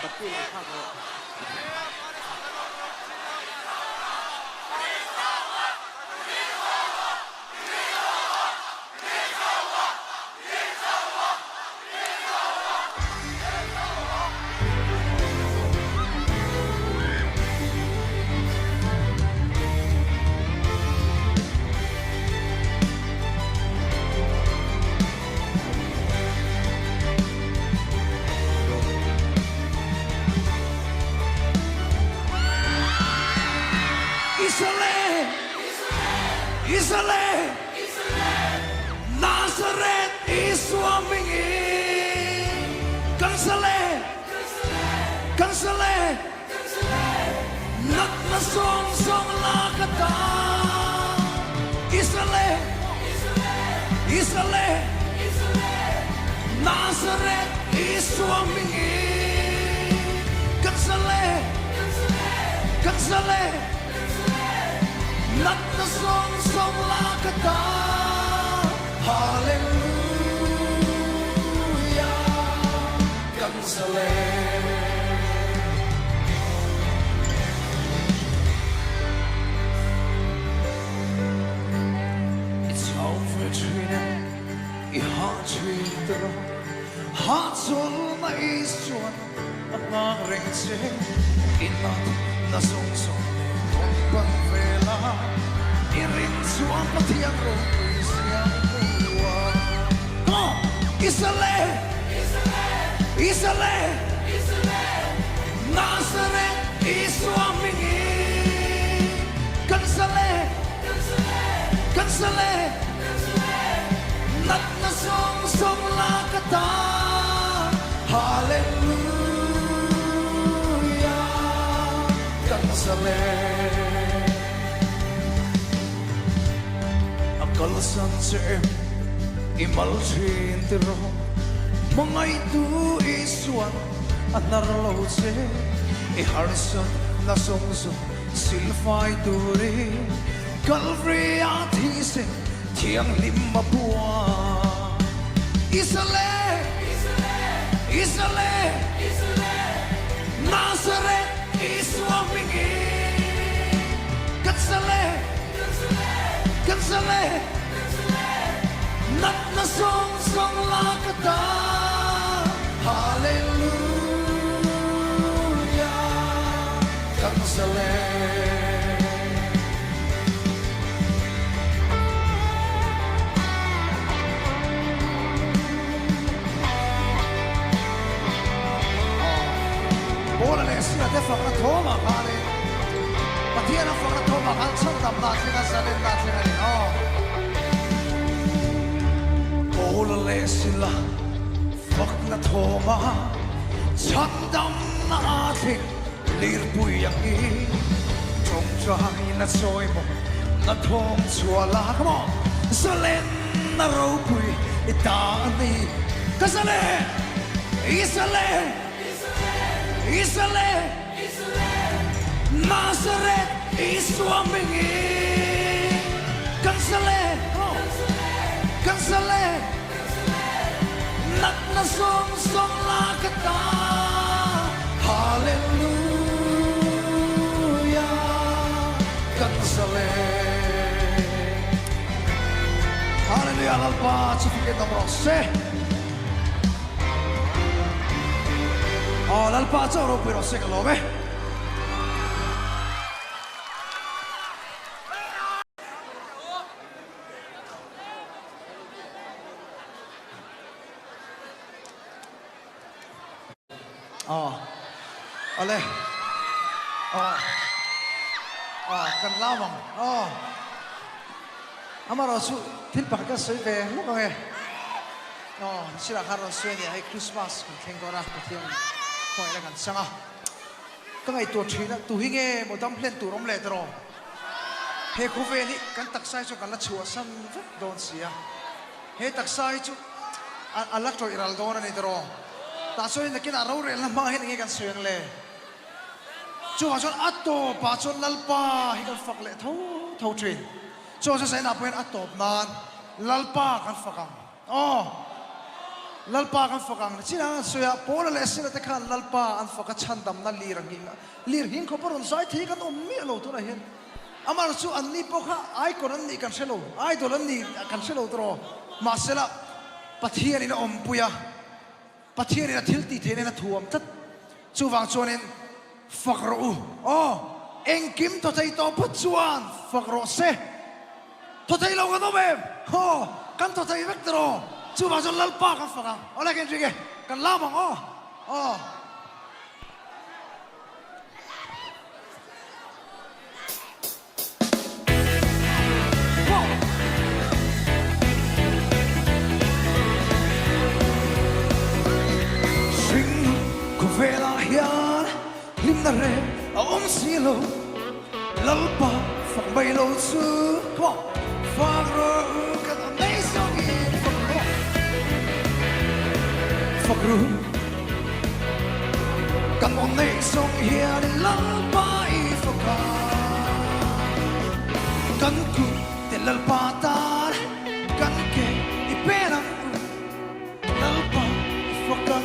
บัตรที่เราข้างเรา Israel, Nazareth is swimming Kansale, Nak na song lakata. Israel, Nazareth is swimming Kansale, Nak na song lakata. Hallelujah, Kansale. It's over treated, I heart treated, heart soul na isuan, at nangring siya, inat na song kung vela, irinso ang patiyang ro'y siyang buwa. Come on! Israel, Nazareth is swimming Kansale, Nak na song lakata. Hallelujah, Kansale. Kalasan sa'yo, imalsin tiro, mga ito isuan at naralaw sa'yo, iharsan na songso, silfay turi, Calvary at hisin, tiyang 5 buwan. Israel, Nazareth is swimming Kansale, Nak na song lakata. Hallelujah, Kansale. Båda läsningar, det får man tåma, Karin. Partierna får man tåma, han tjäntar nattlingar, säljer nattlingar. Båda läsningar, vakna tåma, tjäntar nattling, lir bujaki. Tångtjahay na soy mo, na tångtjala. Come on! Salen na ropuy, itaani. Kasale! Israel, Nazareth is swimming Kansale, Nak na song lakata. Hallelujah, Kansale. Hallelujah, l'alba ci fichiamo rosse. Oh, l'alpaccio rompe rosse che l'ove. Oh, ole. Oh, kan lamang. Oh, amaro su tilpak ka sui be, lo kong oh, sila karo sui ni ay Christmas kung kengora kung kung ilang kan sanga. Kung ay tuwachina, tuhinge mo dam plan turom letro. He kuve ni kan taksay so kan lachuasan don siya. He taksay so alatro iraldona ni dro. Taso ni kinaraw rin lang mga hiningi kan suyang le. So hason ato pason lalpa hikan fakle thau trin. So sa say na po yan ato nan lalpa kan fakam. Oh. lalpa kan fakang china suya pola lesina te khan lalpa an faka chandam na lir hing ko paron sai thi kan ummi lo to na hen amar su an ni pokha ai kon an ni kan selo ai dol an ni kan selo tro masela pathian ina ompuya pathian ina thilti thene na thuam tat chuwang chuanin fakro engkim to thei to phuchuan fakro se to thei lo ga no be ho kan to thei vek tro chuwang chon lalpa kan fakang ola ken rige kan lamang Vela hian lim na re silo lalpa fang bay lo su come on fang ro kan on nei song in fang ro kan on nei song hian lalpa I foka kan ku te lalpa tar kan ke I perang lalpa foka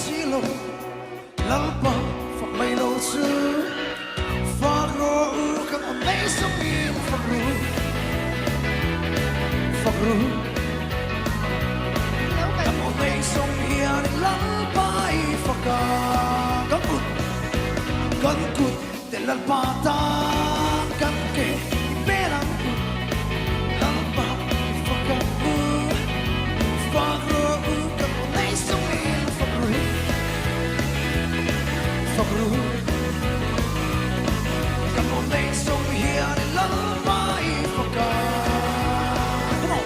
silo lalpa fak may lo su fak ro kan on nei song in fak ro kan on nei song hian lalpa I faka kan kut te lalpa ta kan ke perang lalpa faka fak ro kan on nei song Fakru kan on nei song hian lalpa I faka come on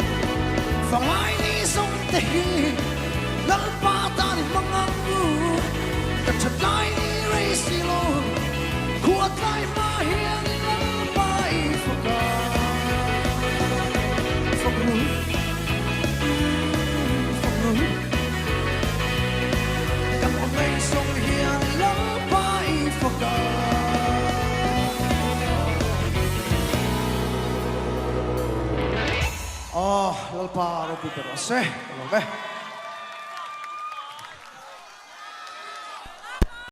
fangai ni song te hi lalpa ta ni mangang u kan chat lai ni rei silo kuat lai ma hian lalpa I faka Fakru kan on nei song hian lalpa I faka lalpa ro pi pero se lo ve